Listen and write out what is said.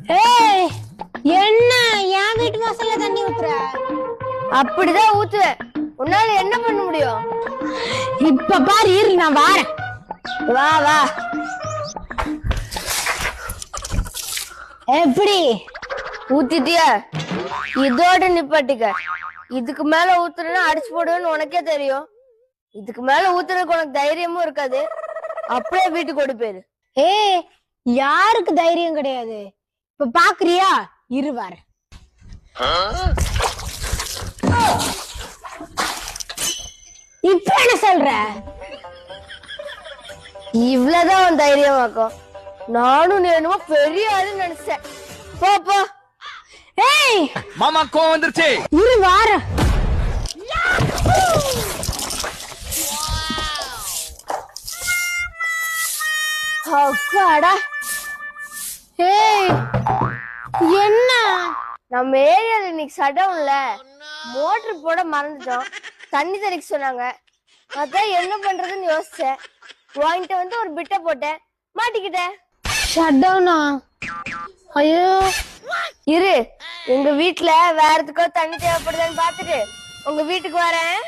ஏய், என்ன என் வீட்டு வாசல்ல தண்ணி ஊத்துற? அப்படிதான் ஊத்துவேன். உன்னால என்ன பண்ண முடியும்? இப்ப பாரு, இரு நான் வாரேன். வா வா. எப்படி ஊத்திட்டிய? இதோட நிப்பாட்டிக்க. இதுக்கு மேல ஊத்துறேன்னா அடிச்சு போடுவேன்னு உனக்கே தெரியும். இதுக்கு மேல ஊத்துறதுக்கு உனக்கு தைரியமும் இருக்காது. அப்படியே வீட்டுக்கு ஓடி போயிரு. ஏய், யாருக்கு தைரியம் கிடையாது. இப்ப பாக்குறியா? இரு வாரேன். இப்ப என்ன சொல்ற? இவ்வளவுதான் உன் தைரியமாக்கும். நானும் நீ என்னமோ பெரிய ஆளுன்னு நினைச்சேன். போ போ. ஏய் மாமா கோவம் வந்துருச்சு. இரு வாரேன். அப்பாடா. ஏய், என்ன? நம்ம ஏரியால இன்னைக்கு சடவுன்ல மோட்டர் போட மறந்துட்டோம். தண்ணி தெளிக்க சொன்னாங்க. அதான் என்ன பண்றதுன்னு யோசிச்சேன். வாங்கிட்டு வந்து ஒரு பிட்ட போட்டேன், மாட்டிக்கிட்டேன். ஷட் டவுனா? ஐயோ, இரு, எங்க வீட்டுல வேற எதுக்கோ தண்ணி தேவைப்படுதுன்னு பாத்துட்டு உங்க வீட்டுக்கு வரேன்.